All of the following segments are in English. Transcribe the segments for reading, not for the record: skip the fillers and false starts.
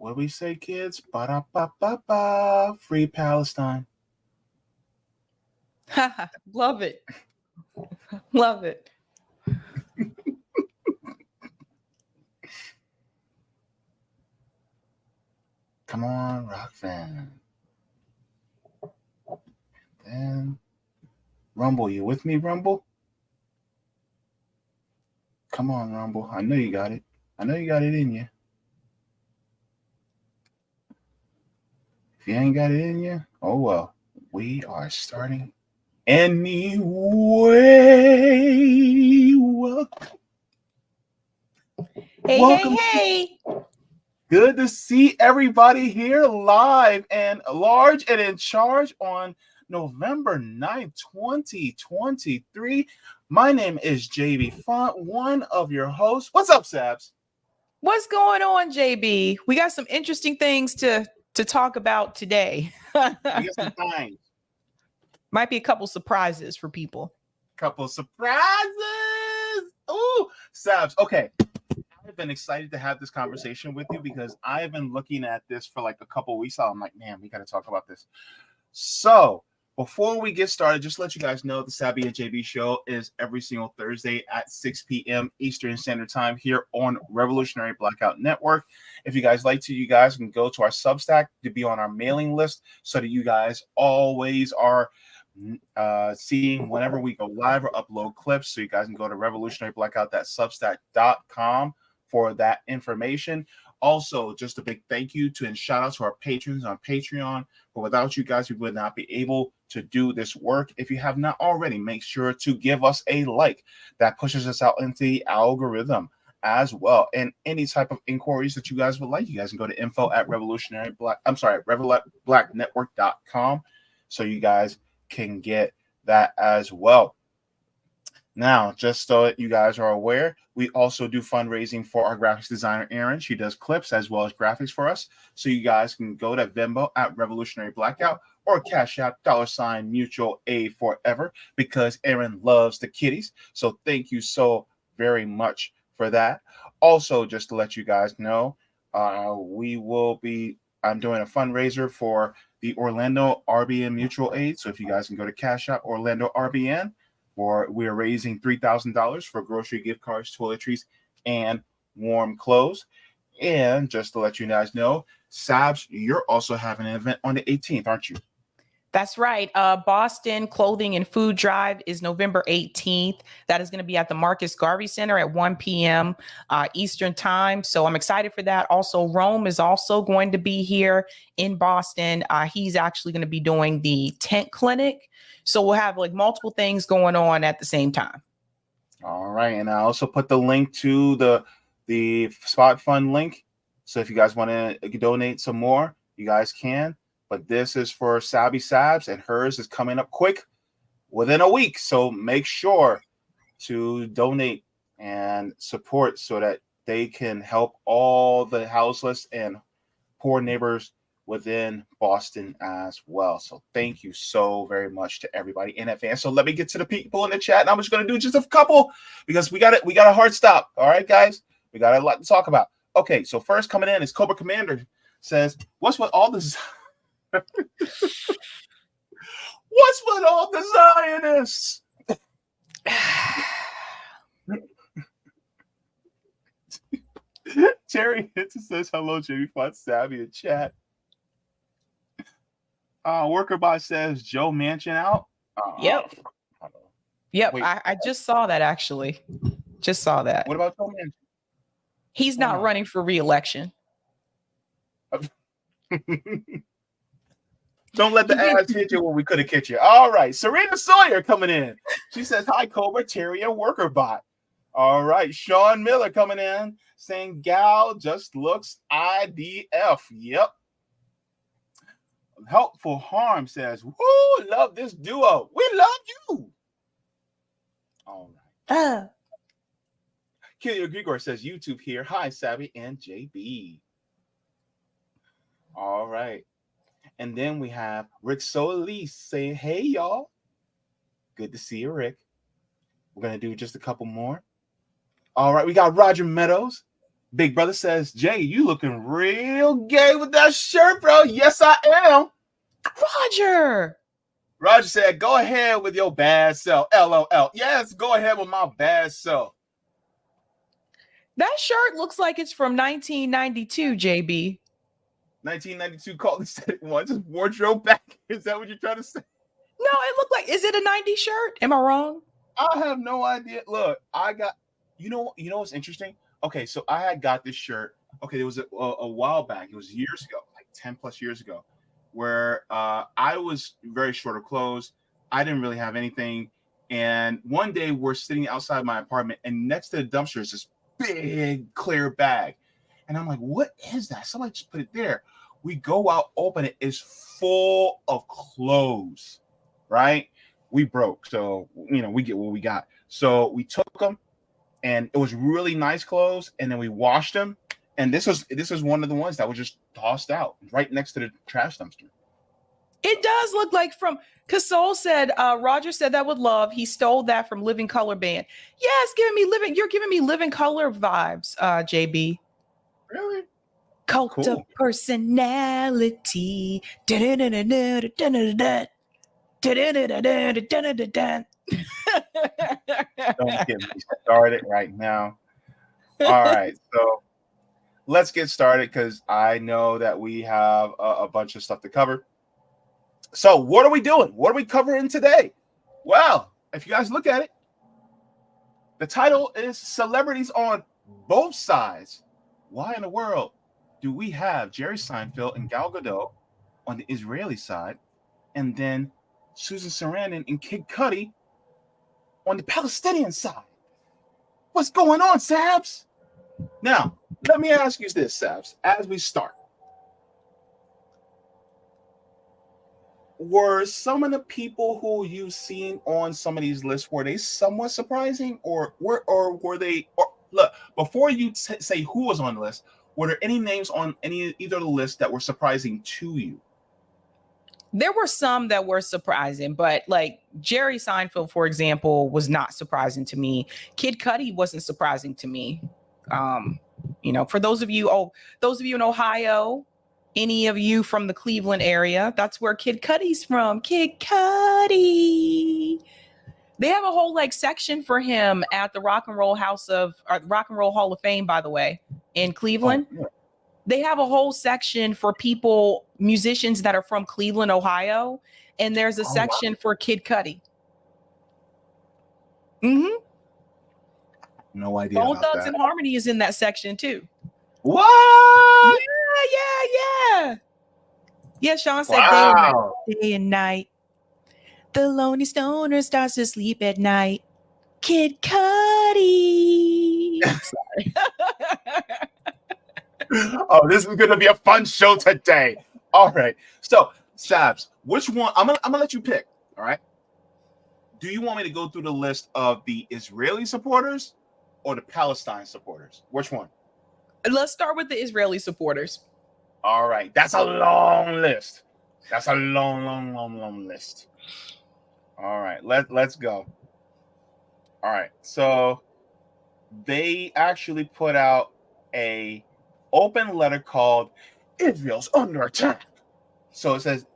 What we say, kids? Ba-da-ba-ba-ba. Free Palestine. Love it. Love it. Come on, Roxanne. And Rumble, you with me, Rumble? Come on, Rumble. I know you got it. I know you got it in you. If you ain't got it in you, oh well. We are starting anyway. Welcome. Hey. Good to see everybody here live and large and in charge on November 9th, 2023. My name is Jaybe, one of your hosts. What's up, Sabs? What's going on, Jaybe? We got some interesting things to talk about today. We got some time. Might be a couple surprises for people. Couple surprises. Ooh, Sabs. Okay. I've been excited to have this conversation with you because I've been looking at this for like a couple weeks. I'm like, man, we got to talk about this. So before we get started, just let you guys know the Sabby and Jaybe show is every single Thursday at 6 p.m. Eastern Standard Time here on Revolutionary Blackout Network. If you guys like to, you guys can go to our Substack to be on our mailing list so that you guys always are seeing whenever we go live or upload clips. So you guys can go to revolutionaryblackout.substack.com for that information. Also, just a big thank you to and shout out to our patrons on Patreon. But without you guys, we would not be able to do this work. If you have not already, make sure to give us a like. That pushes us out into the algorithm as well. And any type of inquiries that you guys would like, you guys can go to revolutionaryblacknetwork.com so you guys can get that as well. Now, just so that you guys are aware, we also do fundraising for our graphics designer, Erin. She does clips as well as graphics for us. So you guys can go to Venmo at Revolutionary Blackout or Cash App $ Mutual Aid Forever because Erin loves the kitties. So thank you so very much for that. Also, just to let you guys know, I'm doing a fundraiser for the Orlando RBN Mutual Aid. So if you guys can go to Cash App Orlando RBN, or we're raising $3,000 for grocery gift cards, toiletries, and warm clothes. And just to let you guys know, Sabs, you're also having an event on the 18th, aren't you? That's right. Boston Clothing and Food Drive is November 18th. That is going to be at the Marcus Garvey Center at 1 p.m. Eastern Time. So I'm excited for that. Also, Rome is also going to be here in Boston. He's actually going to be doing the tent clinic. So we'll have like multiple things going on at the same time. All right. And I also put the link to the Spot Fund link. So if you guys want to donate some more, you guys can. But this is for Sabby Sabs, and hers is coming up quick within a week. So make sure to donate and support so that they can help all the houseless and poor neighbors within Boston as well. So thank you so very much to everybody in advance. So let me get to the people in the chat. And I'm just going to do just a couple because we got a hard stop. All right, guys, we got a lot to talk about. Okay, so first coming in is Cobra Commander says, what's with all this? What's with all the Zionists? Terry Hinton says hello, Jimmy Font Savvy in chat. Worker Bot says Joe Manchin out. Yep. Wait, I just saw that actually. Just saw that. What about Joe Manchin? He's not running for re-election. Don't let the ads hit you when we could have hit you. All right. Serena Sawyer coming in. She says, hi, Cobra, Terry, and Worker Bot. All right. Sean Miller coming in saying, Gal just looks IDF. Yep. Helpful Harm says, woo, love this duo. We love you. All right. Killian Grigor says, YouTube here. Hi, Sabby and JB. All right. And then we have Rick Solis saying, hey, y'all. Good to see you, Rick. We're going to do just a couple more. All right. We got Roger Meadows Big brother says, Jay, you looking real gay with that shirt, bro. Yes, I am. Roger. Roger said, go ahead with your bad self. LOL. Yes, go ahead with my bad self. That shirt looks like it's from 1992, JB. 1992 called the one. Just wardrobe back. Is that what you're trying to say? No, it looked like, is it a 90s shirt? Am I wrong? I have no idea. Look, I got, you know what's interesting? Okay, so I had got this shirt. Okay, there was a while back. It was years ago, like 10 plus years ago, where I was very short of clothes. I didn't really have anything. And one day we're sitting outside my apartment, and next to the dumpster is this big clear bag. And I'm like, what is that? Somebody just put it there. We go out, open it. It's full of clothes, right? We broke. So, we get what we got. So we took them, and it was really nice clothes. And then we washed them. And this was one of the ones that was just tossed out right next to the trash dumpster. It does look like because Soul said, Roger said that with love. He stole that from Living Color Band. Yes, you're giving me Living Color vibes, JB. Really? Cult Cool. of personality. Don't get me started right now. All right, so let's get started because I know that we have a bunch of stuff to cover. So what are we doing? What are we covering today? Well, if you guys look at it, the title is Celebrities on Both Sides. Why in the world do we have Jerry Seinfeld and Gal Gadot on the Israeli side, and then Susan Sarandon and Kid Cudi on the Palestinian side? What's going on, Sabs? Now, let me ask you this, Sabs, as we start. Were some of the people who you've seen on some of these lists, were they somewhat surprising, or were they? Or look, before you say who was on the list, were there any names on either of the lists that were surprising to you? There were some that were surprising, but like Jerry Seinfeld, for example, was not surprising to me. Kid Cudi wasn't surprising to me. For those of you in Ohio, any of you from the Cleveland area, that's where Kid Cudi's from. Kid Cudi. They have a whole section for him at the Rock and Roll Hall of Fame, by the way, in Cleveland. Oh, yeah. They have a whole section for musicians that are from Cleveland, Ohio, and there's a section for Kid Cudi. Mm-hmm. No idea. Bone about Thugs that. and Harmony is in that section too. What? Yeah. Yeah, Sean said day and night. The lonely stoner starts to sleep at night. Kid Cudi. Sorry. Oh, this is gonna be a fun show today. All right. So, Sabs, which one? I'm gonna let you pick. All right. Do you want me to go through the list of the Israeli supporters or the Palestine supporters? Which one? Let's start with the Israeli supporters. All right. That's a long list. That's a long list. All right. Let's go. All right. So they actually put out a open letter called Israel's Under Attack. So it says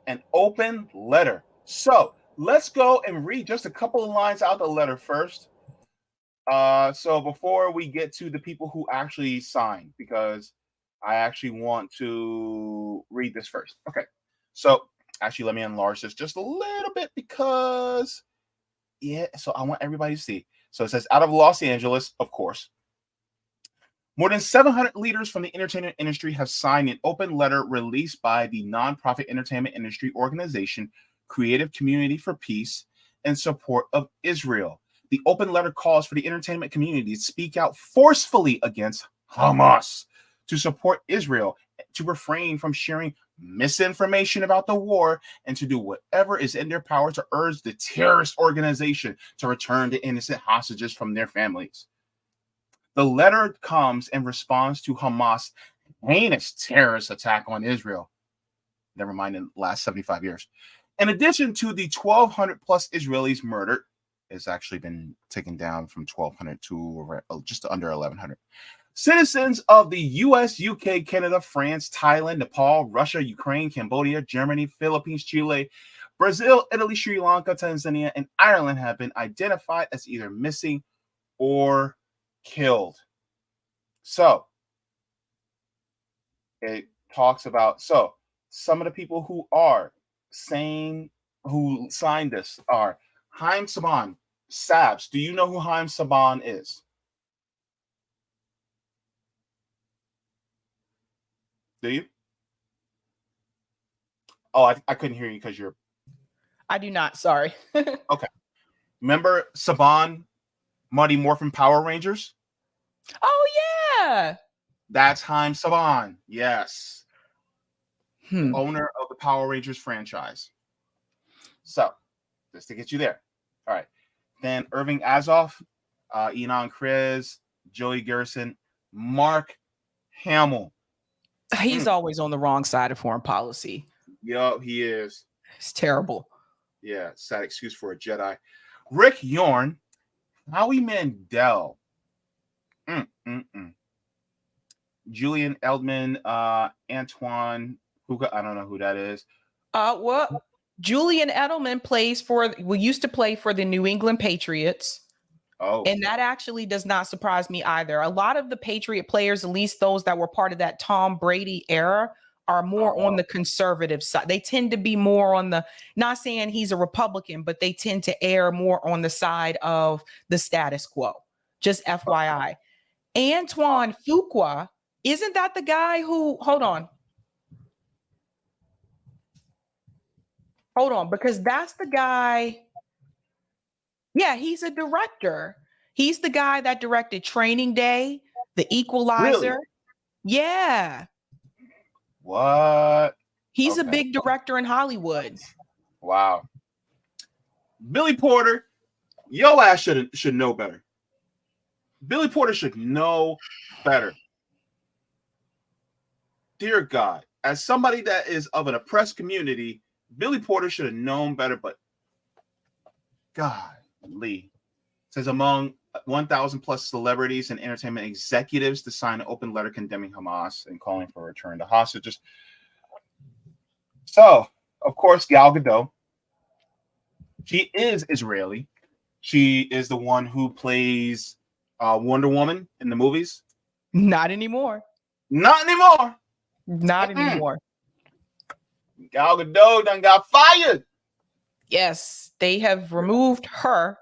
an open letter. So let's go and read just a couple of lines out the letter first. So before we get to the people who actually signed, because I actually want to read this first. Okay. So actually, let me enlarge this just a little bit because, so I want everybody to see. So it says, out of Los Angeles, of course, more than 700 leaders from the entertainment industry have signed an open letter released by the nonprofit entertainment industry organization Creative Community for Peace in support of Israel. The open letter calls for the entertainment community to speak out forcefully against Hamas, to support Israel, to refrain from sharing misinformation about the war, and to do whatever is in their power to urge the terrorist organization to return the innocent hostages from their families. The letter comes in response to Hamas' heinous terrorist attack on Israel. Never mind in the last 75 years. In addition to the 1,200 plus Israelis murdered, it's actually been taken down from 1,200 to just under 1,100. Citizens of the US, UK, Canada, France, Thailand, Nepal, Russia, Ukraine, Cambodia, Germany, Philippines, Chile, Brazil, Italy, Sri Lanka, Tanzania, and Ireland have been identified as either missing or killed. So it talks about some of the people who signed this are Haim Saban. Sabs, do you know who Haim Saban is? Do you? Oh, I couldn't hear you because you're. I do not. Sorry. Okay. Remember Saban, Mighty Morphin Power Rangers? Oh yeah. That's Haim Saban. Yes. Owner of the Power Rangers franchise. So, just to get you there. All right. Then Irving Azoff, Enon Krez, Joey Garrison, Mark Hamill. He's always on the wrong side of foreign policy. Yup, he is. It's terrible. Yeah, sad excuse for a Jedi. Rick Yorn, Howie Mandel, Julian Edelman, Antoine, I don't know who that is. What? Julian Edelman used to play for the New England Patriots. Oh, and that actually does not surprise me either. A lot of the Patriot players, at least those that were part of that Tom Brady era, are more on the conservative side. They tend to be more on the, not saying he's a Republican, but they tend to err more on the side of the status quo. Just FYI. Antoine Fuqua, isn't that the guy who, hold on, because that's the guy. Yeah, he's a director. He's the guy that directed Training Day, The Equalizer. Really? Yeah. What? He's a big director in Hollywood. Wow. Billy Porter, your ass should know better. Billy Porter should know better. Dear God, as somebody that is of an oppressed community, Billy Porter should have known better, but God. Lee says among 1,000 plus celebrities and entertainment executives to sign an open letter condemning Hamas and calling for a return to hostages. So, of course, Gal Gadot. She is Israeli. She is the one who plays Wonder Woman in the movies. Not anymore. Not anymore. Not anymore. Gal Gadot done got fired. Yes, they have removed her.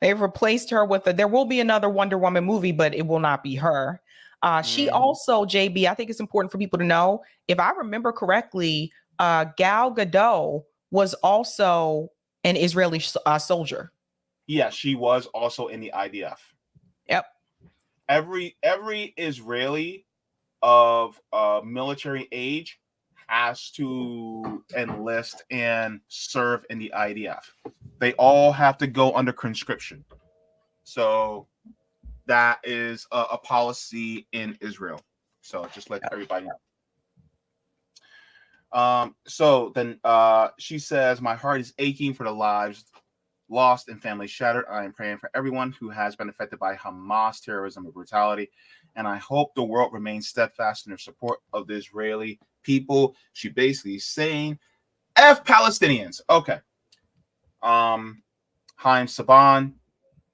They've replaced her with there will be another Wonder Woman movie, but it will not be her. She also, Jaybe, I think it's important for people to know, if I remember correctly, Gal Gadot was also an Israeli soldier. Yeah, she was also in the IDF. Yep. Every Israeli of military age has to enlist and serve in the IDF. They all have to go under conscription. So that is a policy in Israel. So just let everybody know. So then she says, my heart is aching for the lives lost and families shattered. I am praying for everyone who has been affected by Hamas terrorism and brutality. And I hope the world remains steadfast in their support of the Israeli people. She basically saying F Palestinians. Okay. Haim Saban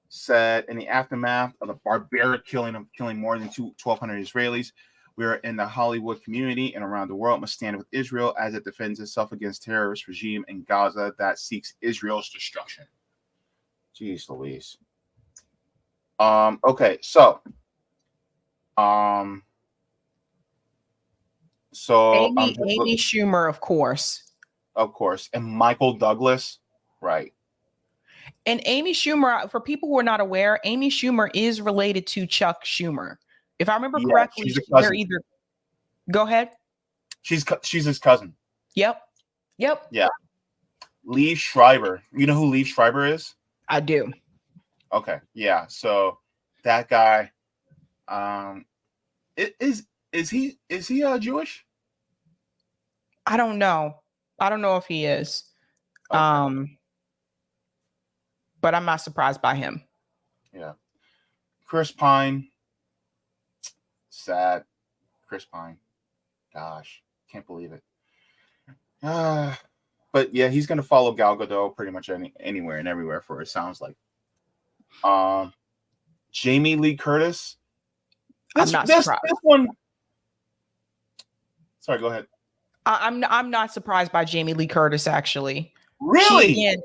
said in the aftermath of the barbaric killing more than 1,200 Israelis, we are in the Hollywood community and around the world must stand with Israel as it defends itself against terrorist regime in Gaza that seeks Israel's destruction. Jeez Louise. Okay, so Amy Schumer, of course, and Michael Douglas, right? And Amy Schumer, for people who are not aware, Amy Schumer is related to Chuck Schumer. If I remember correctly, they're either. Go ahead. She's his cousin. Yep. Yeah. Liev Schreiber. You know who Liev Schreiber is? I do. Okay. Yeah. So that guy, is he Jewish? I don't know. I don't know if he is. Okay. But I'm not surprised by him. Yeah. Chris Pine. Sad. Chris Pine. Gosh, can't believe it. But yeah, he's gonna follow Gal Gadot pretty much anywhere and everywhere for it sounds like. Jamie Lee Curtis. I'm not surprised. This one. Sorry, go ahead. I'm not surprised by Jamie Lee Curtis, actually. Really?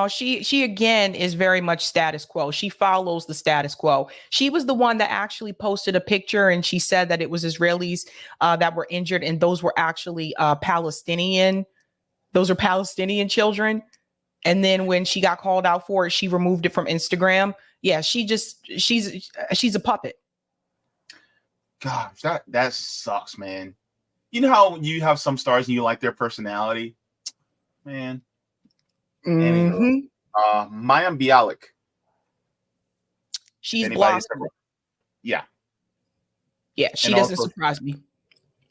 She again is very much status quo. She follows the status quo. She was the one that actually posted a picture and she said that it was Israelis that were injured, and those were actually Palestinian. Those are Palestinian children. And then when she got called out for it, she removed it from Instagram. Yeah, she's a puppet. Gosh, that sucks, man. You know how you have some stars and you like their personality, man. Anyway, Mayim Bialik. She's blossom. Yeah. Yeah, she doesn't surprise me.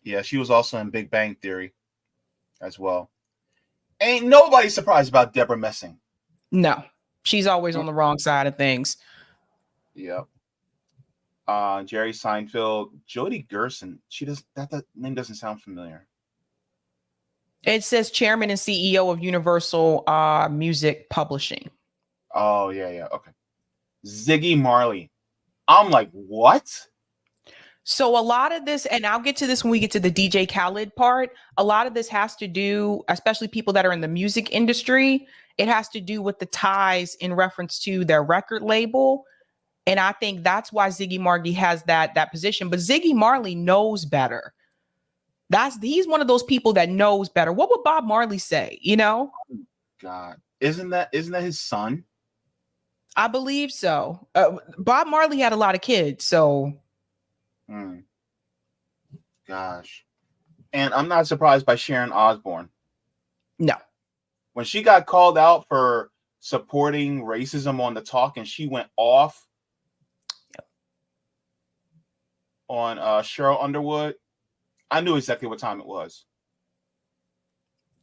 Yeah, she was also in Big Bang Theory as well. Ain't nobody surprised about Deborah Messing. No, she's always on the wrong side of things. Yep. Jerry Seinfeld, Jody Gerson. That name doesn't sound familiar. It says chairman and CEO of Universal Music Publishing. Oh, yeah. Okay. Ziggy Marley. I'm like, what? So a lot of this, and I'll get to this when we get to the DJ Khaled part, a lot of this has to do, especially people that are in the music industry, it has to do with the ties in reference to their record label. And I think that's why Ziggy Marley has that position. But Ziggy Marley knows better. He's one of those people that knows better. What would Bob Marley say? You know? God, isn't that his son? I believe so. Bob Marley had a lot of kids, so. Gosh, and I'm not surprised by Sharon Osbourne. No, when she got called out for supporting racism on the talk, and she went off on Cheryl Underwood, I knew exactly what time it was.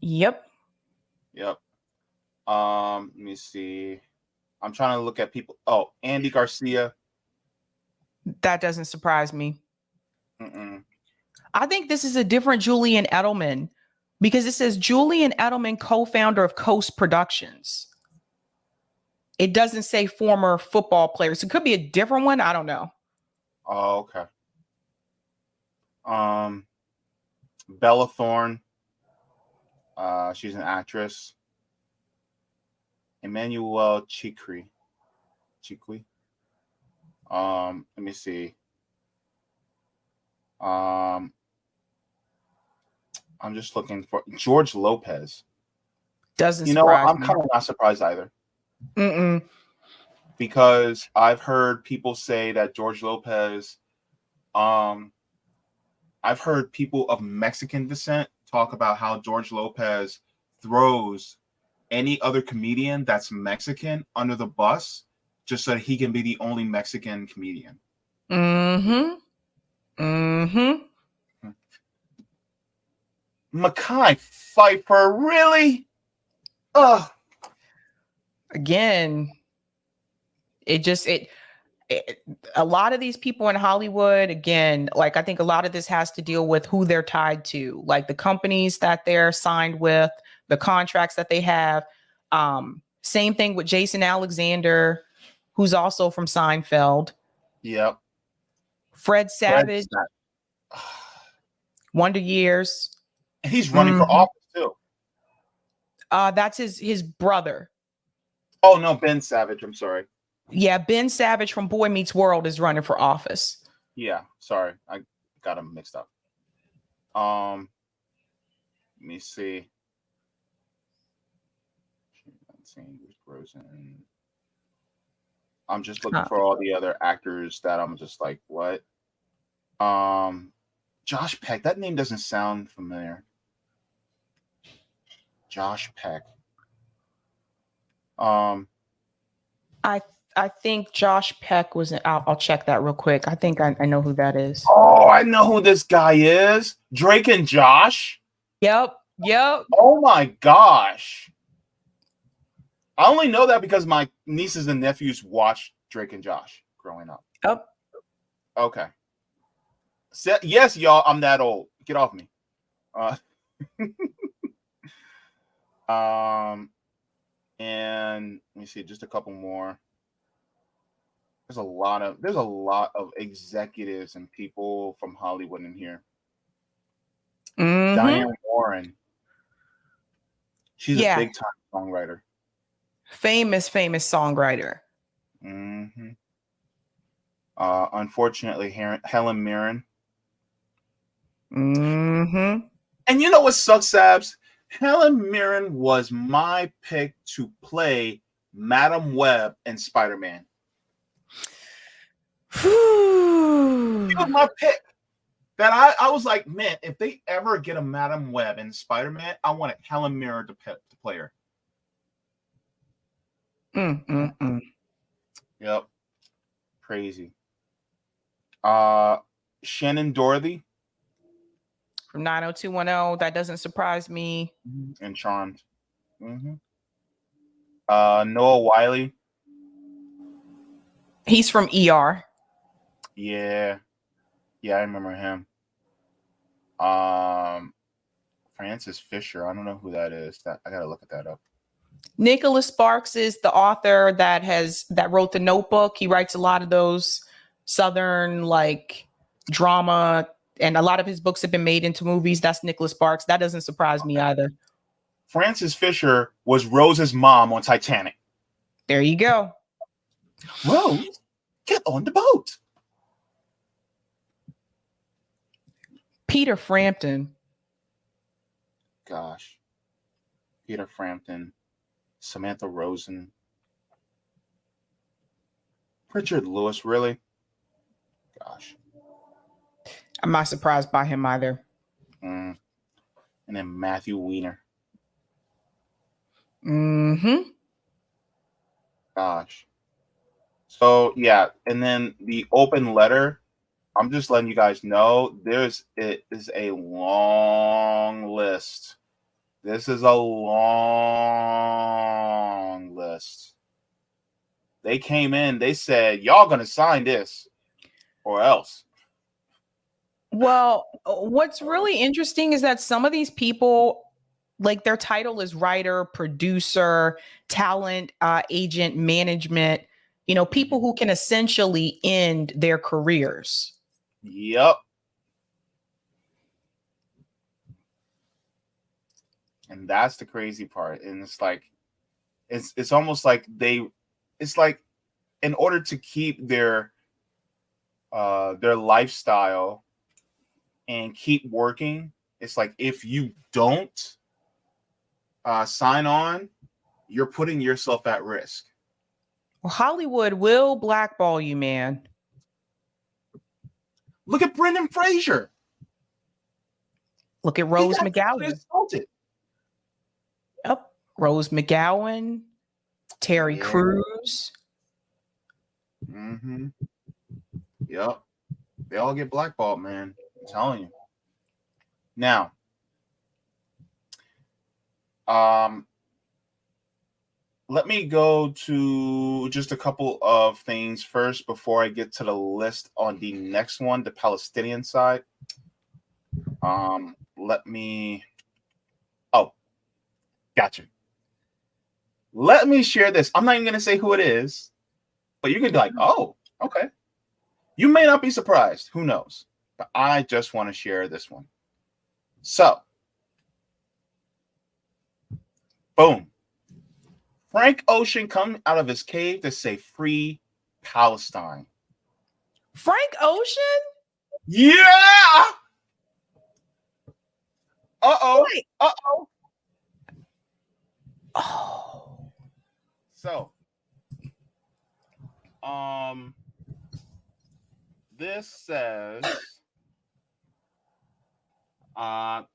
Yep. Let me see. I'm trying to look at people. Oh, Andy Garcia. That doesn't surprise me. I think this is a different Julian Edelman because it says Julian Edelman, co-founder of Coast Productions. It doesn't say former football player. So it could be a different one. I don't know. Oh, okay. Bella Thorne. She's an actress. Emmanuel Chikwi. Let me see. I'm just looking for George Lopez. Doesn't surprise me. I'm kind of not surprised either. Because I've heard people say that George Lopez, I've heard people of Mexican descent talk about how George Lopez throws any other comedian that's Mexican under the bus just so that he can be the only Mexican comedian. Mekhi Phifer, really? Again, a lot of these people in Hollywood, again, like I think a lot of this has to deal with who they're tied to, like the companies that they're signed with, the contracts that they have. Same thing with Jason Alexander, who's also from Seinfeld. Yep. Fred Savage, Wonder Years. He's running for office too. That's his brother. Oh no, Ben Savage. I'm sorry. Yeah, Ben Savage from Boy Meets World is running for office. Yeah, sorry, I got him mixed up. Let me see. I'm just looking for all the other actors that I'm just like, what? Josh Peck. That name doesn't sound familiar. Josh Peck. I think Josh Peck was. I'll check that real quick. I think I know who that is. Oh, I know who this guy is. Drake and Josh. Yep. Oh my gosh. I only know that because my nieces and nephews watch Drake and Josh growing up. Oh, Okay. So, yes, y'all, I'm that old. Get off me. And let me see, just a couple more. There's a lot of executives and people from Hollywood in here. Diane Warren. She's a big time songwriter. Famous songwriter. Unfortunately, Helen Mirren. Mm-hmm. And you know what sucks, Sabs? Helen Mirren was my pick to play Madam Web in Spider-Man. She was my pick. That I was like, man, if they ever get a Madam Web in Spider-Man, I wanted Helen Mirren to play her. Yep. Crazy. Shannon Dorothy. From 90210. That doesn't surprise me. And Charmed. Noah Wiley. He's from ER. Yeah, I remember him. Francis Fisher. I don't know who that is. I gotta look at that up. Nicholas Sparks is the author that wrote The Notebook. He writes a lot of those Southern like drama, and a lot of his books have been made into movies. That's Nicholas Sparks. That doesn't surprise me either. Francis Fisher was Rose's mom on Titanic. There you go. Rose, get on the boat. Peter Frampton. Gosh. Peter Frampton. Samantha Rosen. Richard Lewis, really? Gosh. I'm not surprised by him either. And then Matthew Weiner. Gosh. So, yeah. And then the open letter, I'm just letting you guys know, it is a long list. This is a long list. They came in, they said, y'all gonna sign this or else. Well, what's really interesting is that some of these people, like their title is writer, producer, talent, agent, management, people who can essentially end their careers. Yep. And that's the crazy part. And it's like, it's almost like it's like in order to keep their lifestyle and keep working, it's like if you don't sign on, you're putting yourself at risk. Well, Hollywood will blackball you, man. Look at Brendan Fraser. Look at Rose McGowan. Yep. Rose McGowan, Terry Crews. Yep. They all get blackballed, man. I'm telling you. Now, let me go to just a couple of things first before I get to the list on the next one, the Palestinian side. Gotcha. Let me share this. I'm not even going to say who it is, but you can be like, oh, okay. You may not be surprised. Who knows? But I just want to share this one. So, boom. Frank Ocean come out of his cave to say free Palestine. Frank Ocean? Yeah. Uh-oh. Wait. Uh-oh. Oh. So, this says,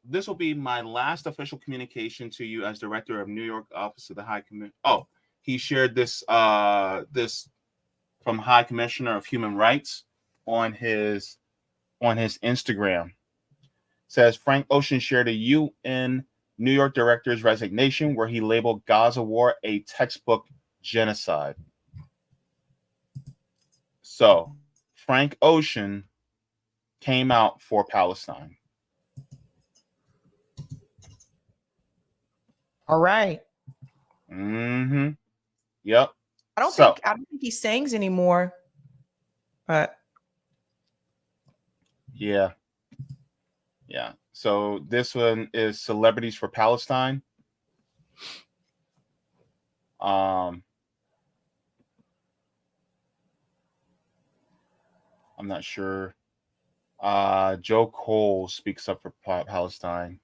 this will be my last official communication to you as director of New York Office of the High Commissioner. Oh, he shared this this from High Commissioner of Human Rights on his Instagram. Says Frank Ocean shared a UN New York director's resignation where he labeled Gaza war a textbook genocide. So Frank Ocean came out for Palestine. All right. Mm-hmm. Yep. I don't think he sings anymore. But yeah. Yeah. So this one is Celebrities for Palestine. I'm not sure. Joe Cole speaks up for Palestine.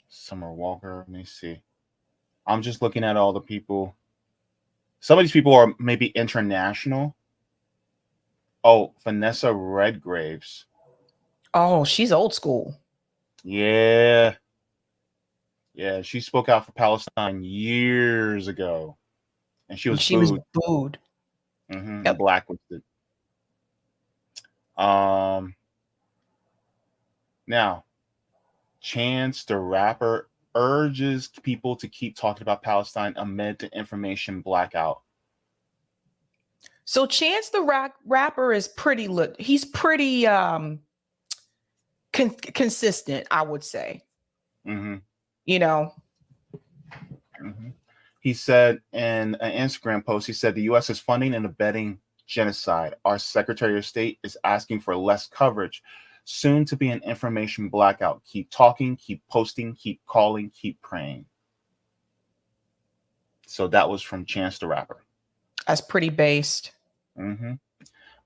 Summer Walker. Let me see. I'm just looking at all the people. Some of these people are maybe international. Oh, Vanessa Redgraves. Oh, she's old school. Yeah. Yeah, she spoke out for Palestine years ago. And she was booed. Mm-hmm, yep. Blacklisted. Now, Chance the Rapper urges people to keep talking about Palestine amid the information blackout. So Chance the Rapper is pretty he's pretty consistent, I would say. Mm-hmm. You know. Mm-hmm. He said in an Instagram post, he said the U.S. is funding and abetting genocide. Our Secretary of State is asking for less coverage. Soon to be an information blackout. Keep talking, keep posting, keep calling, keep praying. So that was from Chance the Rapper. That's pretty based. Mm-hmm.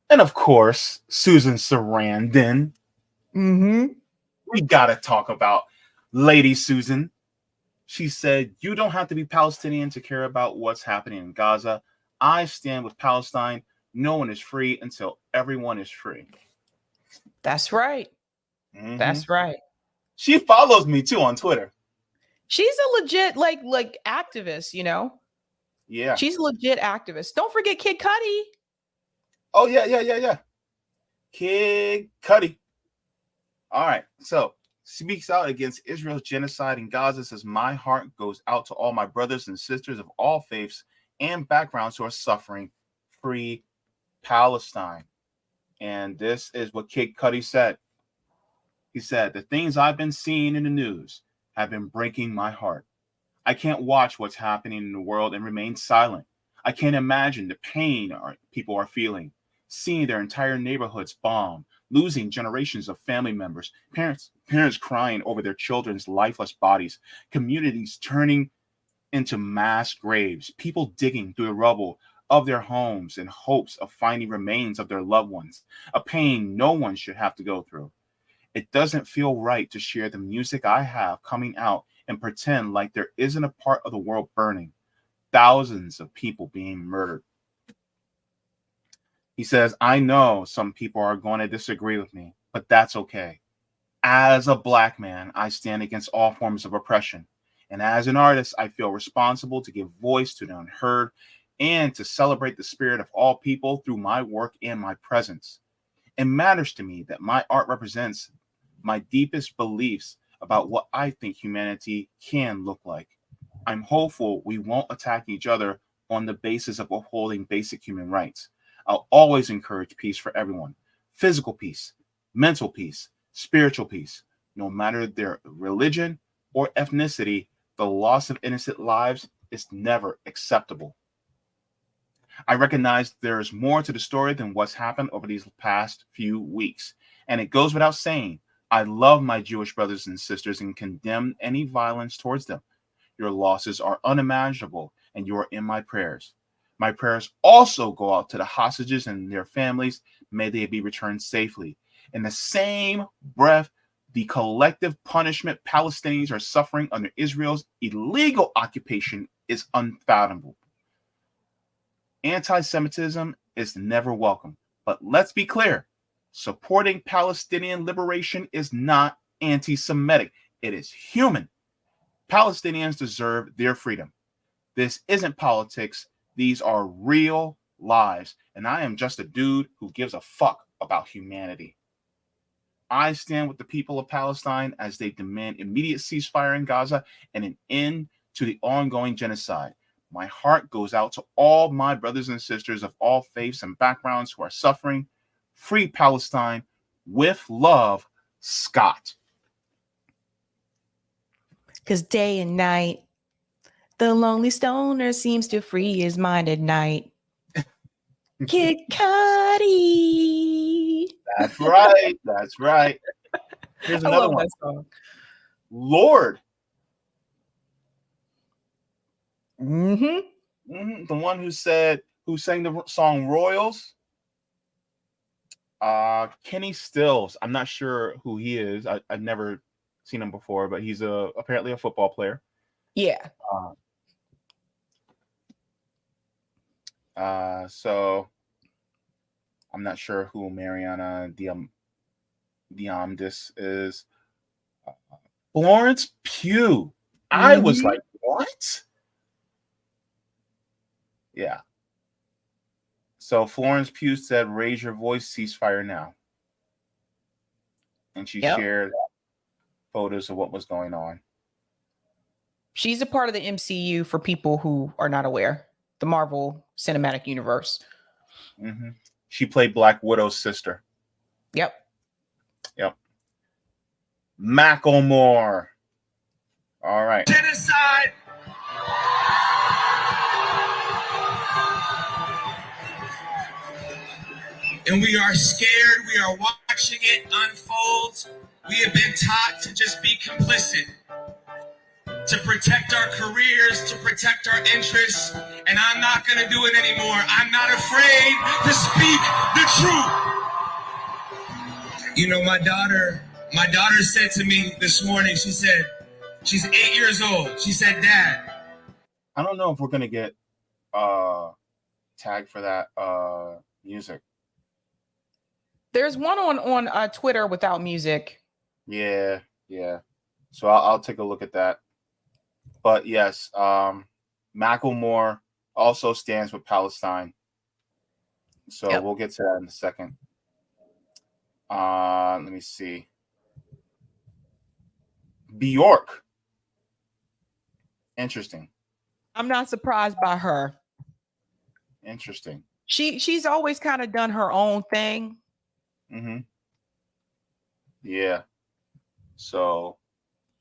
And of course, Susan Sarandon. Mm-hmm. We gotta talk about Lady Susan. She said, "You don't have to be Palestinian to care about what's happening in Gaza. I stand with Palestine. No one is free until everyone is free." That's right. Mm-hmm. That's right. She follows me too on Twitter. She's a legit like activist, you know? Yeah. She's a legit activist. Don't forget Kid Cudi. Oh, yeah. Kid Cudi. All right. So speaks out against Israel's genocide in Gaza, says, "My heart goes out to all my brothers and sisters of all faiths and backgrounds who are suffering. Free Palestine." And this is what Kid Cudi said. He said, "The things I've been seeing in the news have been breaking my heart. I can't watch what's happening in the world and remain silent. I can't imagine the pain people are feeling, seeing their entire neighborhoods bombed, losing generations of family members, parents crying over their children's lifeless bodies, communities turning into mass graves, people digging through the rubble of their homes in hopes of finding remains of their loved ones, a pain no one should have to go through. It doesn't feel right to share the music I have coming out and pretend like there isn't a part of the world burning, thousands of people being murdered." He says, "I know some people are going to disagree with me, but that's okay. As a Black man, I stand against all forms of oppression. And as an artist, I feel responsible to give voice to the unheard and to celebrate the spirit of all people through my work and my presence. It matters to me that my art represents my deepest beliefs about what I think humanity can look like. I'm hopeful we won't attack each other on the basis of upholding basic human rights. I'll always encourage peace for everyone, physical peace, mental peace, spiritual peace, no matter their religion or ethnicity. The loss of innocent lives is never acceptable. I recognize there is more to the story than what's happened over these past few weeks. And it goes without saying, I love my Jewish brothers and sisters and condemn any violence towards them. Your losses are unimaginable, and you are in my prayers. My prayers also go out to the hostages and their families. May they be returned safely. In the same breath, the collective punishment Palestinians are suffering under Israel's illegal occupation is unfathomable. Anti-Semitism is never welcome. But let's be clear, supporting Palestinian liberation is not anti-Semitic. It is human. Palestinians deserve their freedom. This isn't politics. These are real lives. And I am just a dude who gives a fuck about humanity. I stand with the people of Palestine as they demand immediate ceasefire in Gaza and an end to the ongoing genocide. My heart goes out to all my brothers and sisters of all faiths and backgrounds who are suffering. Free Palestine. With love, Scott. Because day and night, the lonely stoner seems to free his mind at night. Kid Cudi. That's right. That's right. Here's another one. That song. Lord. Mm-hmm. The one who sang the song Royals. Kenny Stills. I'm not sure who he is. I've never seen him before, but he's apparently a football player. Yeah. So I'm not sure who Mariana Diamandis is. Florence Pugh. I was like, what? Yeah. So Florence Pugh said, raise your voice, ceasefire now. And she shared photos of what was going on. She's a part of the MCU for people who are not aware. The Marvel Cinematic Universe. Mm-hmm. She played Black Widow's sister. Yep. Macklemore. All right. Genocide. And we are scared. We are watching it unfold. We have been taught to just be complicit, to protect our careers, to protect our interests. And I'm not going to do it anymore. I'm not afraid to speak the truth. You know, my daughter said to me this morning, she said, she's 8 years old. She said, Dad. I don't know if we're going to get tagged for that music. There's one on Twitter without music. Yeah. So I'll take a look at that. But yes, Macklemore also stands with Palestine. So we'll get to that in a second. Let me see. Bjork. Interesting. I'm not surprised by her. Interesting. She's always kind of done her own thing. Mm-hmm. Yeah. So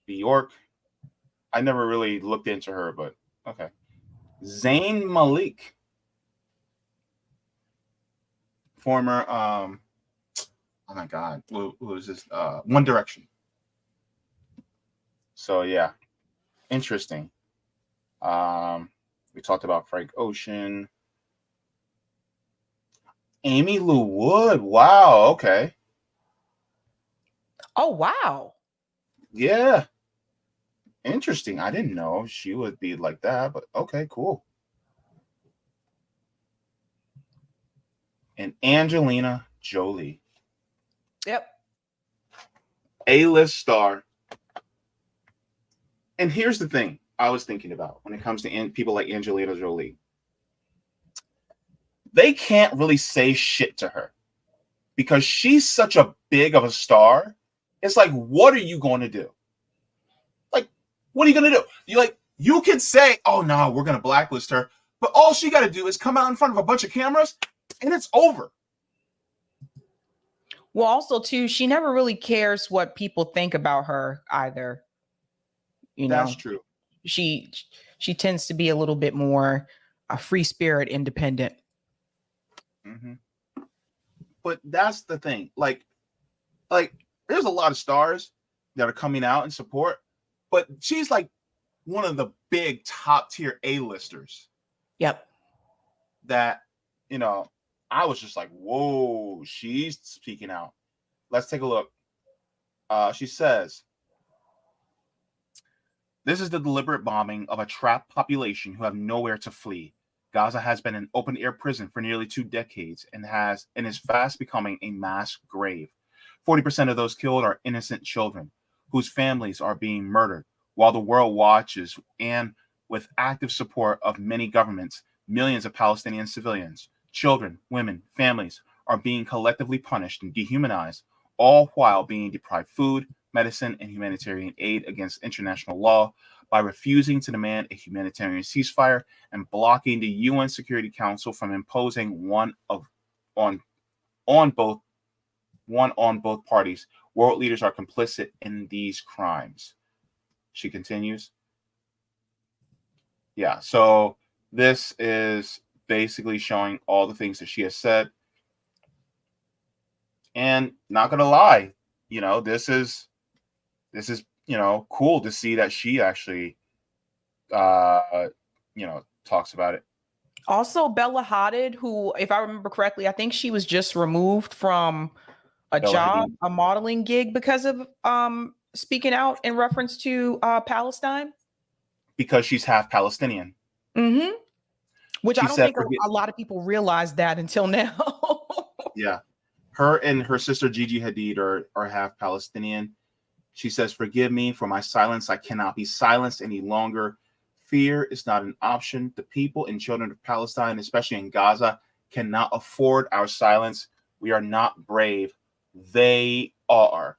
Bjork, I never really looked into her, but okay. Zayn Malik, former oh my God, who is this? One Direction. So yeah, interesting. We talked about Frank Ocean. Amy Lou Wood. Wow. Okay. Oh, wow. Yeah. Interesting. I didn't know she would be like that, but okay, cool. And Angelina Jolie. Yep. A-list star. And here's the thing I was thinking about when it comes to people like Angelina Jolie. They can't really say shit to her because she's such a big of a star. It's like, what are you going to do? Like, what are you going to do? You can say, oh, no, we're going to blacklist her. But all she got to do is come out in front of a bunch of cameras and it's over. Well, also, too, she never really cares what people think about her either. That's true. She tends to be a little bit more a free spirit, independent. Mm-hmm. But that's the thing. Like, there's a lot of stars that are coming out in support, but she's like one of the big top tier A-listers. Yep. That, I was just like, whoa, she's speaking out. Let's take a look. She says, this is the deliberate bombing of a trapped population who have nowhere to flee. Gaza has been an open-air prison for nearly 2 decades and is fast becoming a mass grave. 40% of those killed are innocent children whose families are being murdered while the world watches, and with active support of many governments, millions of Palestinian civilians, children, women, families are being collectively punished and dehumanized, all while being deprived food, medicine, and humanitarian aid against international law by refusing to demand a humanitarian ceasefire and blocking the UN Security Council from imposing one on both parties. World leaders are complicit in these crimes. She continues. Yeah, so this is basically showing all the things that she has said. And not gonna lie, this is cool to see that she actually talks about it. Also, Bella Hadid, who, if I remember correctly, I think she was just removed from a Bella job, Hadid. a modeling gig, because of speaking out in reference to Palestine. Because she's half Palestinian. Mm-hmm. Which She I don't said, think a lot of people realize that until now. Yeah. Her and her sister Gigi Hadid are half Palestinian. She says, "Forgive me for my silence. I cannot be silenced any longer. Fear is not an option. The people and children of Palestine, especially in Gaza, cannot afford our silence. We are not brave. They are."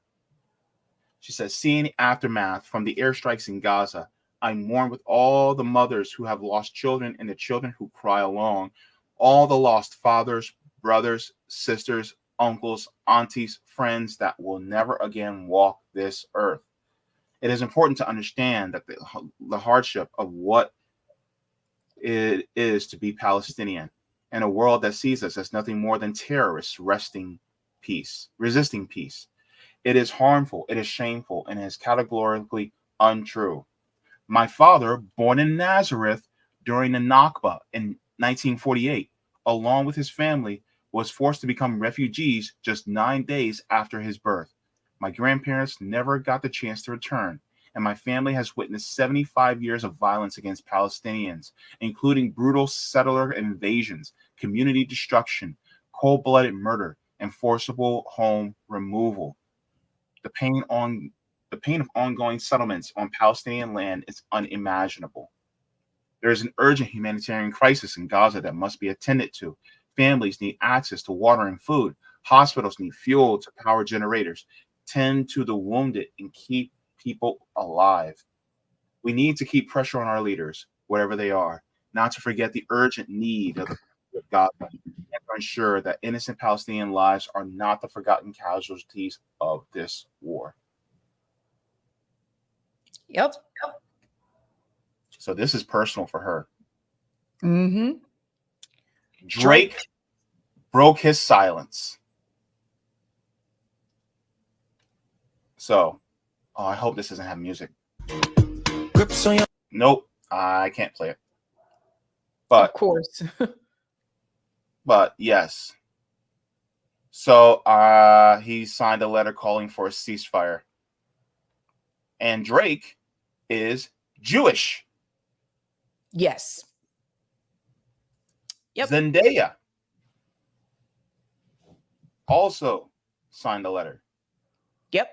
She says, "Seeing the aftermath from the airstrikes in Gaza, I mourn with all the mothers who have lost children and the children who cry along, all the lost fathers, brothers, sisters, uncles, aunties, friends that will never again walk this earth. It is important to understand that the hardship of what it is to be Palestinian in a world that sees us as nothing more than terrorists resisting peace. It is harmful, it is shameful, and it is categorically untrue. My father, born in Nazareth during the Nakba in 1948, along with his family, was forced to become refugees just 9 days after his birth. My grandparents never got the chance to return, and my family has witnessed 75 years of violence against Palestinians, including brutal settler invasions, community destruction, cold-blooded murder, and forcible home removal. The pain of ongoing settlements on Palestinian land is unimaginable. There is an urgent humanitarian crisis in Gaza that must be attended to. Families need access to water and food. Hospitals need fuel to power generators. Tend to the wounded and keep people alive. We need to keep pressure on our leaders, wherever they are, not to forget the urgent need of the people of Gaza, and to ensure that innocent Palestinian lives are not the forgotten casualties of this war." Yep. So this is personal for her. Mm-hmm. Drake broke his silence. So, I hope this doesn't have music. Nope, I can't play it. But of course. But yes. So he signed a letter calling for a ceasefire. And Drake is Jewish. Yes. Yep. Zendaya also signed a letter. Yep.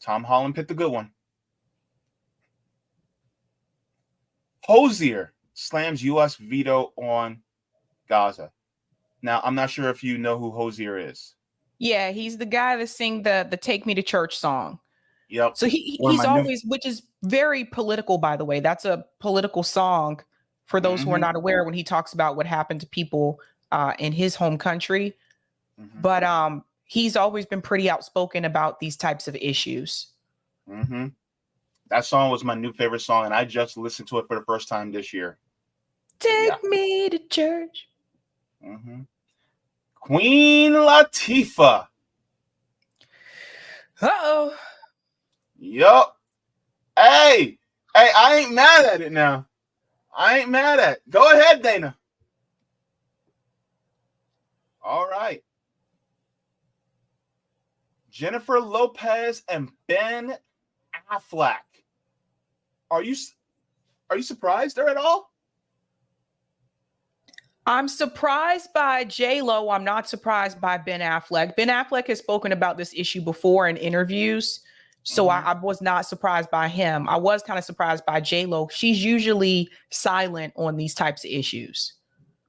Tom Holland picked a good one. Hozier slams U.S. veto on Gaza. Now, I'm not sure if you know who Hozier is. Yeah, he's the guy that sing the "Take Me to Church" song. Yep. So he's always, which is very political, by the way. That's a political song for those who are not aware, when he talks about what happened to people in his home country. Mm-hmm. But he's always been pretty outspoken about these types of issues. Mm-hmm. That song was my new favorite song, and I just listened to it for the first time this year. Take me to church. Mm-hmm. Queen Latifah. Uh-oh. Yup. Hey, I ain't mad at it now. I ain't mad at it. Go ahead, Dana. All right. Jennifer Lopez and Ben Affleck. Are you surprised there at all? I'm surprised by J-Lo. I'm not surprised by Ben Affleck. Ben Affleck has spoken about this issue before in interviews, so I was not surprised by him. I was kind of surprised by J-Lo. She's usually silent on these types of issues.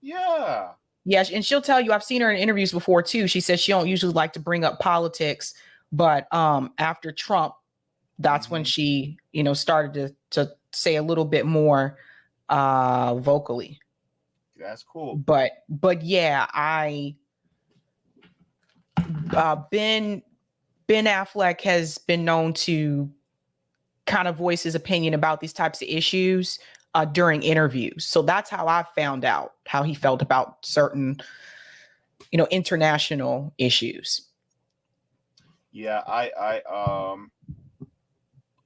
Yeah. Yeah, and she'll tell you, I've seen her in interviews before too. She says she don't usually like to bring up politics But after Trump, that's when she, started to say a little bit more vocally. That's cool. But yeah, Ben Affleck has been known to kind of voice his opinion about these types of issues during interviews. So that's how I found out how he felt about certain, international issues. Yeah,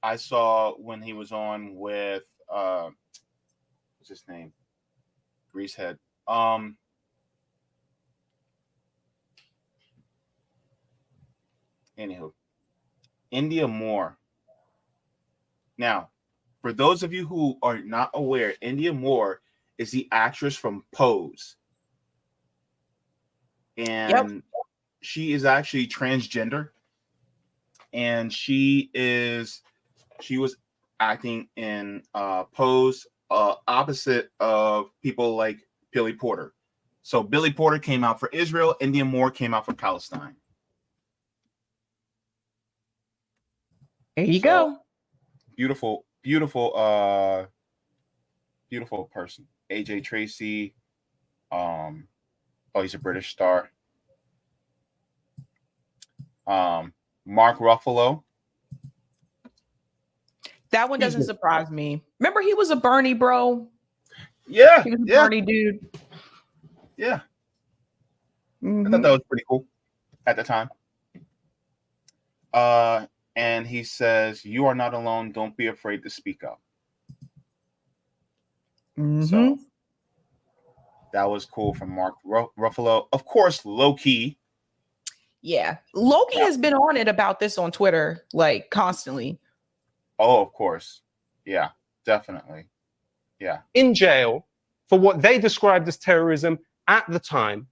I saw when he was on with what's his name? Greasehead. Anywho, India Moore. Now, for those of you who are not aware, India Moore is the actress from Pose. And she is actually transgender. And she was acting in Pose opposite of people like Billy Porter. So Billy Porter came out for Israel, India Moore came out for Palestine. There you go. Beautiful person. AJ Tracy. He's a British star. Mark Ruffalo. That one doesn't surprise me. Remember, he was a Bernie bro. Yeah, he was a Bernie dude. Yeah, I thought that was pretty cool at the time. And he says, "You are not alone. Don't be afraid to speak up." So that was cool from Mark Ruffalo. Of course, Loki. Yeah, Loki has been on it about this on Twitter, like constantly. Oh, of course. Yeah, definitely. Yeah. In jail for what they described as terrorism at the time,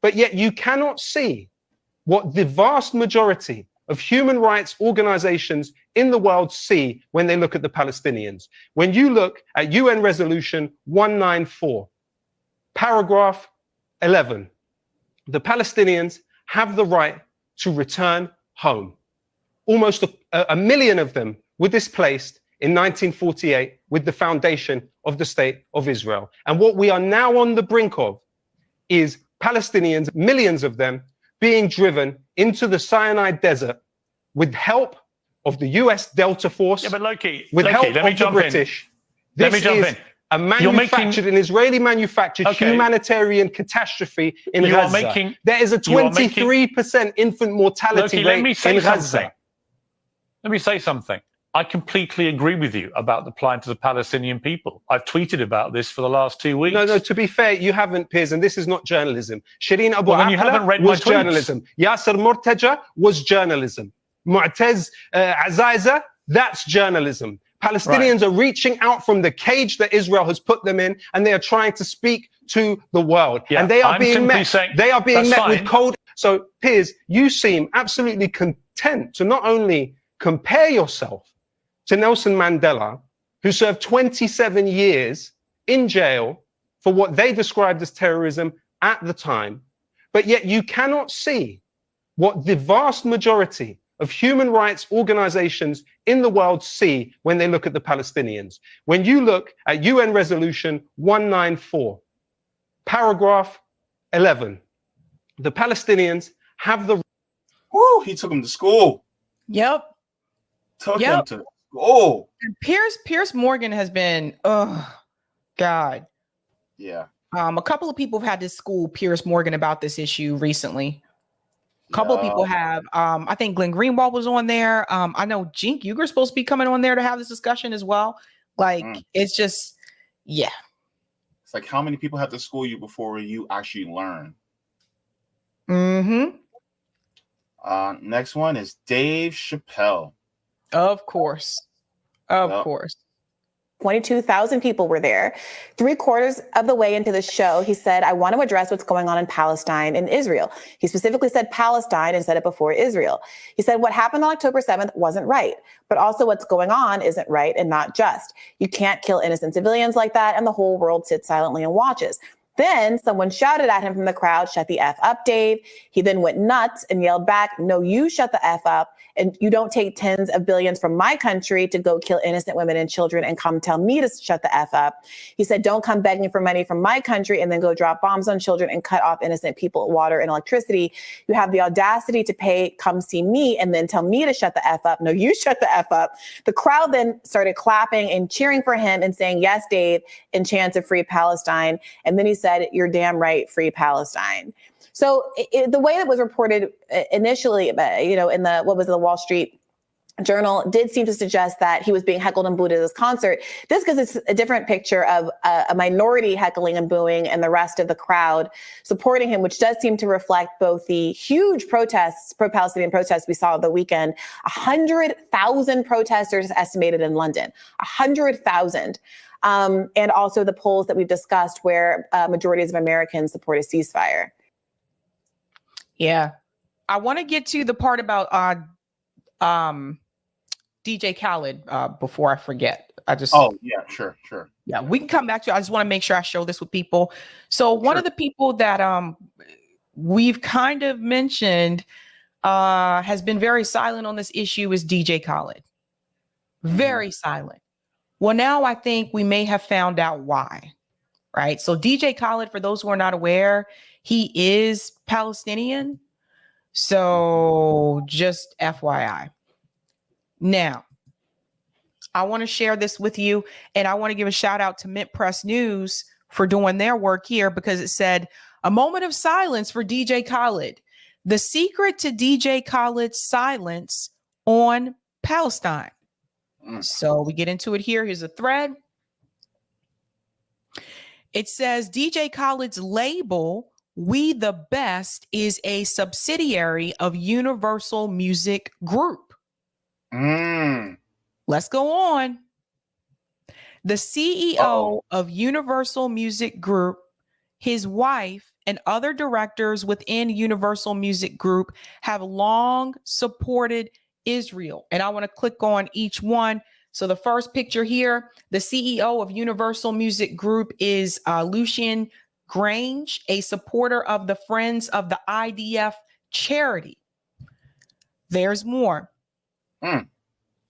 but yet you cannot see what the vast majority of human rights organizations in the world see when they look at the Palestinians. When you look at UN Resolution 194, paragraph 11, the Palestinians have the right to return home. Almost a million of them were displaced in 1948 with the foundation of the State of Israel. And what we are now on the brink of is Palestinians, millions of them, being driven into the Sinai Desert with help of the US Delta Force, but Loki, with help let me of the jump British. In. Let me This jump is in. A manufactured, an Israeli-manufactured humanitarian catastrophe in Gaza. There is a 23% infant mortality rate in Gaza. Let me say something. I completely agree with you about the plight of the Palestinian people. I've tweeted about this for the last 2 weeks. No, to be fair, you haven't, Piers, and this is not journalism. Shireen Abu Akleh was journalism. Yasser Mortaja was journalism. Mu'taz Azaiza, that's journalism. Palestinians are reaching out from the cage that Israel has put them in, and they are trying to speak to the world. Yeah, and they are being met. They are being met with cold. So, Piers, you seem absolutely content to not only compare yourself to Nelson Mandela, who served 27 years in jail for what they described as terrorism at the time, but yet you cannot see what the vast majority of human rights organizations in the world see when they look at the Palestinians. When you look at UN Resolution 194, paragraph 11, the Palestinians have the... Woo, he took him to school. Yep. Took him to school. And Piers Morgan has been, God. Yeah. A couple of people have had to school Piers Morgan about this issue recently. A couple of people have. I think Glenn Greenwald was on there. I know Cenk Uger's supposed to be coming on there to have this discussion as well. Like, it's just, yeah. It's like, how many people have to school you before you actually learn? Next one is Dave Chappelle. Of course. Of course. 22,000 people were there. 3/4 of the way into the show, he said, I want to address what's going on in Palestine and Israel. He specifically said Palestine and said it before Israel. He said what happened on October 7th wasn't right, but also what's going on isn't right and not just. You can't kill innocent civilians like that, and the whole world sits silently and watches. Then someone shouted at him from the crowd, shut the F up, Dave. He then went nuts and yelled back, no, you shut the F up. And you don't take tens of billions from my country to go kill innocent women and children and come tell me to shut the F up. He said, don't come begging for money from my country and then go drop bombs on children and cut off innocent people, water and electricity. You have the audacity to pay, come see me and then tell me to shut the F up. No, you shut the F up. The crowd then started clapping and cheering for him and saying, yes, Dave, and chants of free Palestine. And then he said, you're damn right, free Palestine. So the way that was reported initially, in the Wall Street Journal did seem to suggest that he was being heckled and booed at this concert. This because it's a different picture of a minority heckling and booing and the rest of the crowd supporting him, which does seem to reflect both the huge protests, pro-Palestinian protests we saw the weekend, 100,000 protesters estimated in London, 100,000. And also the polls that we've discussed where majorities of Americans support a ceasefire. Yeah. I want to get to the part about DJ Khaled before I forget. Oh, yeah, sure. Yeah, we can come back to it. I just want to make sure I show this with people. So one of the people that we've kind of mentioned has been very silent on this issue is DJ Khaled. Very silent. Well, now I think we may have found out why, right? So DJ Khaled, for those who are not aware, he is Palestinian. So just FYI. Now, I want to share this with you, and I want to give a shout out to Mint Press News for doing their work here, because it said, a moment of silence for DJ Khaled. The secret to DJ Khaled's silence on Palestine. So we get into it here. Here's a thread. It says DJ Khaled's label, We the Best, is a subsidiary of Universal Music Group. Let's go on. The CEO of Universal Music Group, his wife, and other directors within Universal Music Group have long supported Israel. And I want to click on each one. So the first picture here, the CEO of Universal Music Group is Lucian Grange, a supporter of the Friends of the IDF charity. There's more.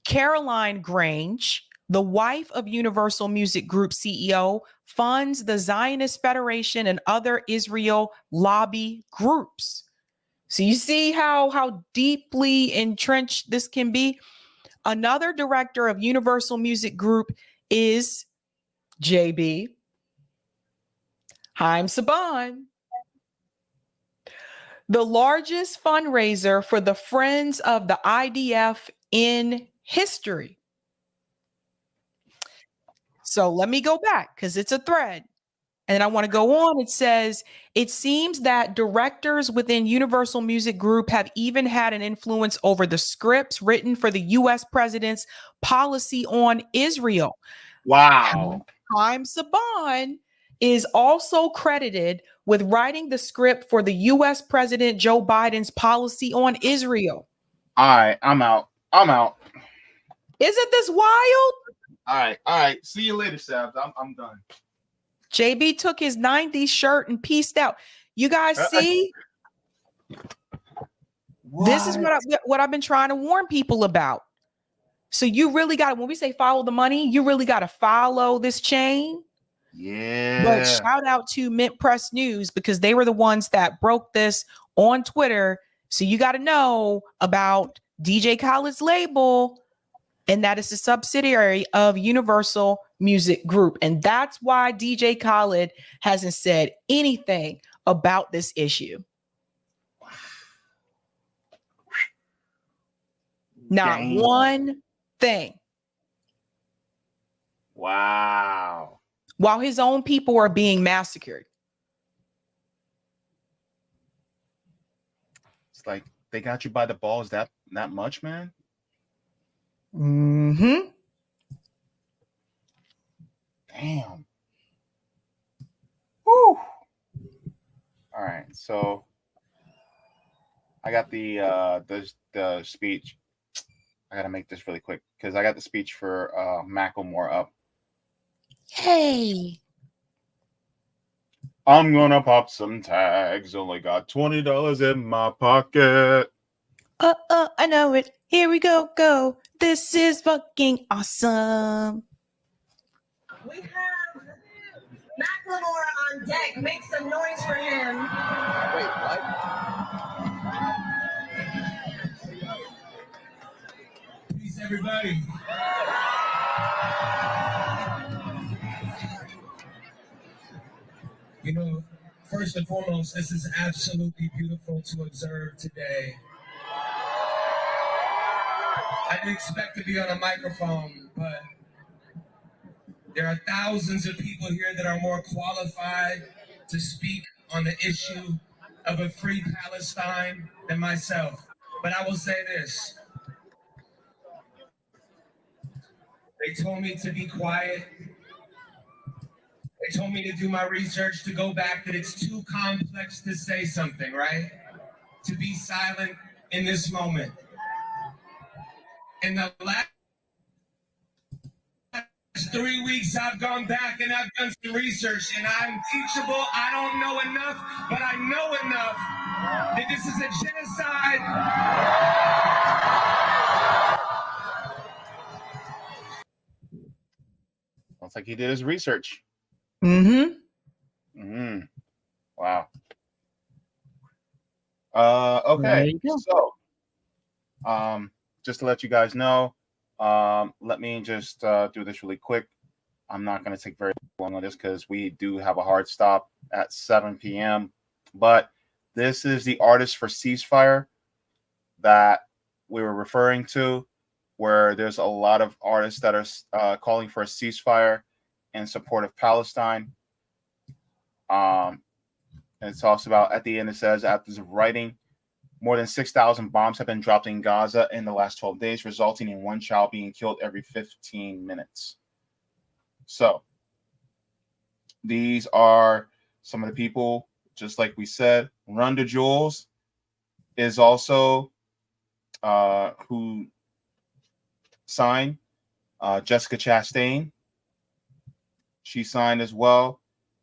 Caroline Grange, the wife of Universal Music Group CEO, funds the Zionist Federation and other Israel lobby groups. So you see how deeply entrenched this can be. Another director of Universal Music Group is Jaybe. Haim Saban, the largest fundraiser for the Friends of the IDF in history. So let me go back because it's a thread. And I want to go on. It says, it seems that directors within Universal Music Group have even had an influence over the scripts written for the U.S. president's policy on Israel. Wow. Haim Saban is also credited with writing the script for the U.S. President Joe Biden's policy on Israel. All right, I'm out. Isn't this wild? All right. See you later, Sabs. I'm done. JB took his 90s shirt and pieced out. You guys see? This is what I've been trying to warn people about. So you really got to, when we say follow the money, you really got to follow this chain. Yeah. But shout out to Mint Press News because they were the ones that broke this on Twitter. So you got to know about DJ Khaled's label, and that is a subsidiary of Universal Music Group. And that's why DJ Khaled hasn't said anything about this issue. Not one thing. Wow. While his own people are being massacred. It's like they got you by the balls that much, man. Mm-hmm. Damn. Woo. All right, so I got the speech. I gotta make this really quick because I got the speech for Macklemore up. Hey. I'm gonna pop some tags. Only got $20 in my pocket. I know it. Here we go, go. This is fucking awesome. We have Macklemore on deck. Make some noise for him. Wait, what? Peace, everybody. You know, first and foremost, this is absolutely beautiful to observe today. I didn't expect to be on a microphone, but there are thousands of people here that are more qualified to speak on the issue of a free Palestine than myself. But I will say this. They told me to be quiet. They told me to do my research, to go back, that it's too complex to say something, right? To be silent in this moment. In the last 3 weeks, I've gone back and I've done some research, and I'm teachable. I don't know enough, but I know enough that this is a genocide. Looks like he did his research. Mm-hmm. Wow. Okay. So, just to let you guys know, let me just do this really quick. I'm not going to take very long on this because we do have a hard stop at 7 p.m. But this is the Artists for Ceasefire that we were referring to, where there's a lot of artists that are calling for a ceasefire in support of Palestine. And it talks about, at the end, it says, after the writing, more than 6,000 bombs have been dropped in Gaza in the last 12 days, resulting in one child being killed every 15 minutes. So these are some of the people, just like we said. Rhonda Jules is also who signed. Jessica Chastain, she signed as well.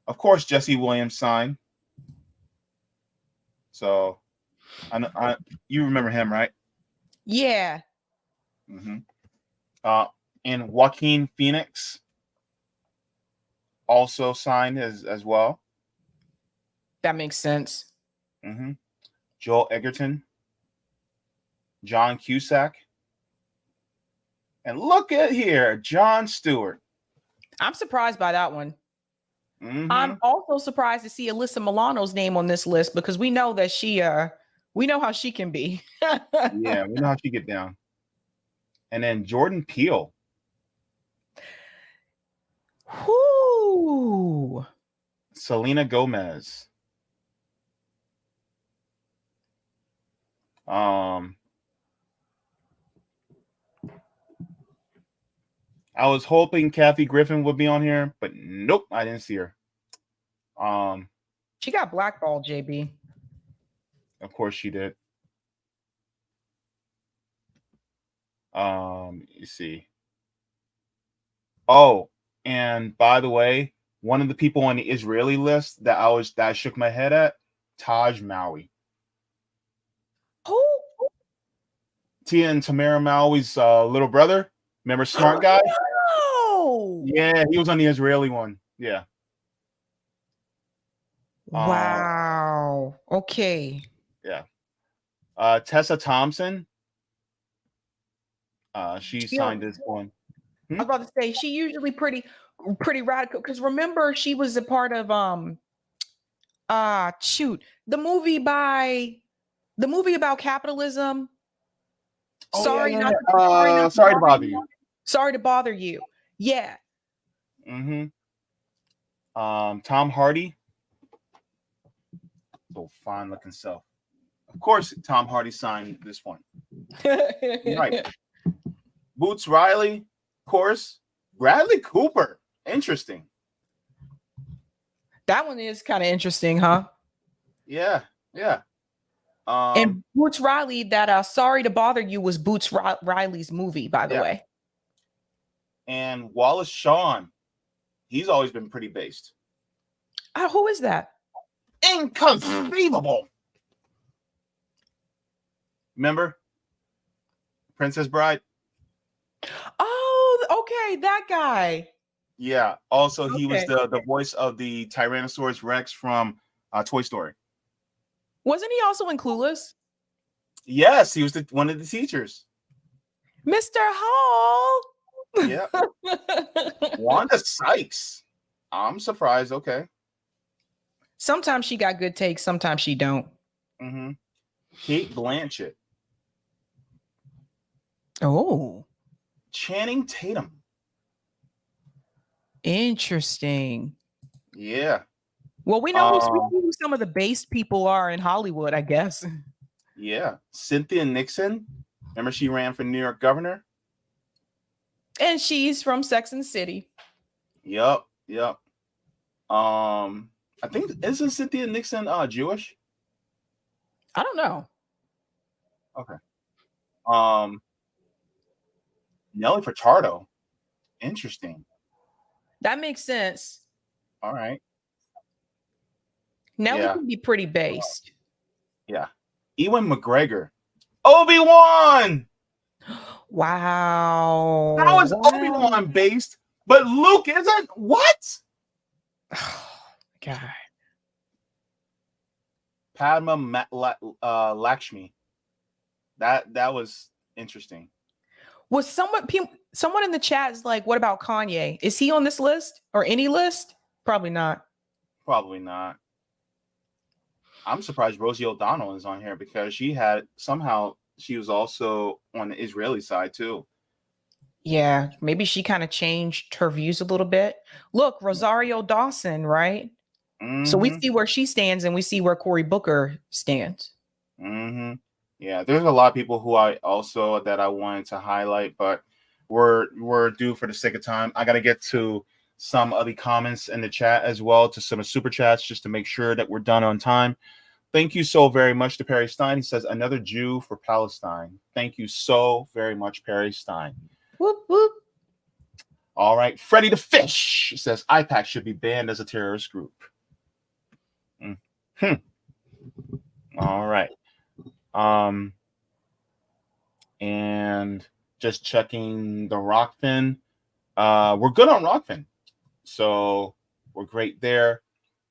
Of course, Jesse Williams signed. So you remember him, right? Yeah. Mm-hmm. And Joaquin Phoenix also signed as well. That makes sense. Mm-hmm. Joel Edgerton, John Cusack, and look at here, Jon Stewart. I'm surprised by that one. Mm-hmm. I'm also surprised to see Alyssa Milano's name on this list because we know that we know how she can be. Yeah, we know how she get down. And then Jordan Peele. Whoo. Selena Gomez. I was hoping Kathy Griffin would be on here, but nope, I didn't see her. She got blackballed, JB. Of course she did. You see. Oh, and by the way, one of the people on the Israeli list that I shook my head at, Taj Maui. Who? Tia and Tamara Maui's little brother. Remember Smart Guy? Oh, Yeah, he was on the Israeli one. Yeah. wow. Okay. Yeah. Tessa Thompson. She signed this one. I was about to say she usually pretty radical because remember she was a part of the movie about capitalism. Oh, sorry, yeah. not Sorry to bother you. Sorry to bother you. Yeah. Mm-hmm. Tom Hardy. So fine looking self. Of course, Tom Hardy signed this one. Right. Boots Riley, of course. Bradley Cooper. Interesting. That one is kind of interesting, huh? Yeah. And Boots Riley, that Sorry to Bother You was Boots Riley's movie, by the way. And Wallace Shawn. He's always been pretty based. Who is that? Inconceivable. Remember? Princess Bride. Oh, okay, that guy. Yeah. Also, he was Okay. the voice of the Tyrannosaurus Rex from Toy Story. Wasn't he also in Clueless? Yes, he was one of the teachers. Mr. Hall. Yeah. Wanda Sykes. I'm surprised. Okay. Sometimes she got good takes, sometimes she don't. Mm-hmm. Kate Blanchett. Oh, Channing Tatum. interesting. Yeah. Well, we know who some of the base people are in Hollywood, I guess. Yeah. Cynthia Nixon. Remember she ran for New York governor? And she's from Sex and City. Yep. I think isn't Cynthia Nixon Jewish? I don't know. Okay. Nelly Furtado. Interesting. That makes sense. All right. Nelly Yeah. can be pretty based. Yeah. Ewan McGregor. Obi-Wan. Wow. How is Wow. Obi-Wan based, but Luke isn't? What? God. Padma Lakshmi. That was interesting. Was someone in the chat is like, what about Kanye? Is he on this list or any list? Probably not. Probably not. I'm surprised Rosie O'Donnell is on here because she was also on the Israeli side too. Yeah, maybe she kind of changed her views a little bit. Look, Rosario Dawson, right? So we see where she stands and we see where Cory Booker stands. Mm-hmm. Yeah, there's a lot of people who I wanted to highlight, but we're due for the sake of time. I got to get to some of the comments in the chat as well, to some super chats, just to make sure that we're done on time. Thank you so very much to Perry Stein. He says, another Jew for Palestine. Thank you so very much, Perry Stein. Whoop, whoop. All right. Freddie the Fish says, IPAC should be banned as a terrorist group. All right. And just checking the Rockfin. We're good on Rockfin. So we're great there.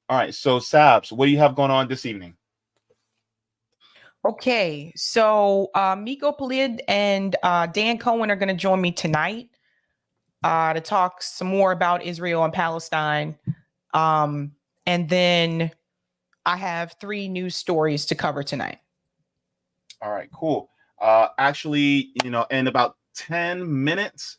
All right. So Sabs, what do you have going on this evening? Okay, so Miko Palid and Dan Cohen are going to join me tonight to talk some more about Israel and Palestine. And then I have 3 news stories to cover tonight. All right, cool. Actually, in about 10 minutes,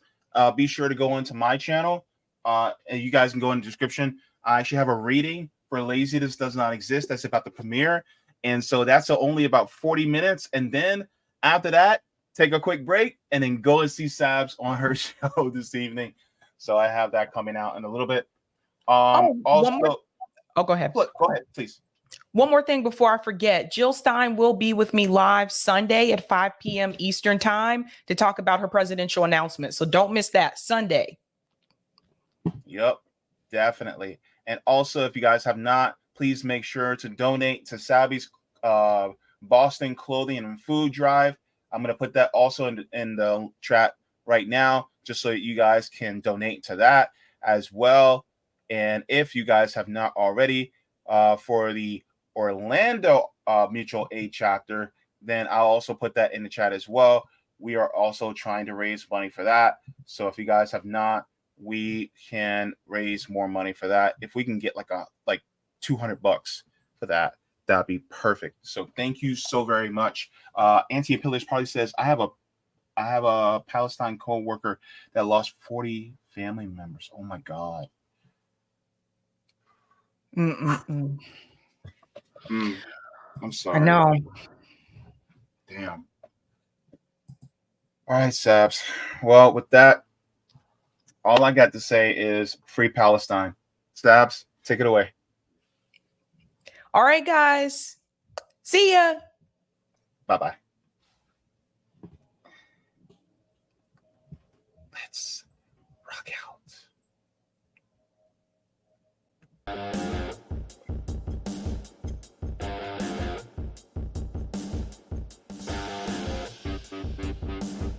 be sure to go into my channel. And you guys can go in the description. I actually have a reading for Laziness Does Not Exist. That's about the premiere. And so that's only about 40 minutes. And then after that, take a quick break and then go and see Sabs on her show this evening. So I have that coming out in a little bit. Go ahead. Look, go ahead, please. One more thing before I forget. Jill Stein will be with me live Sunday at 5 p.m. Eastern time to talk about her presidential announcement. So don't miss that Sunday. Yep, definitely. And also, if you guys have not, please make sure to donate to Sabby's Boston Clothing and Food Drive. I'm going to put that also in the chat right now, just so you guys can donate to that as well. And if you guys have not already, for the Orlando Mutual Aid chapter, then I'll also put that in the chat as well. We are also trying to raise money for that. So if you guys have not, we can raise more money for that. If we can get like $200 for that, that'd be perfect. So thank you so very much. Auntie Pillars probably says, I have a Palestine co-worker that lost 40 family members. Oh my God. I'm sorry. I know. Damn. All right, Sabs. Well, with that, all I got to say is free Palestine. Sabs, take it away. All right, guys. See ya. Bye-bye. Let's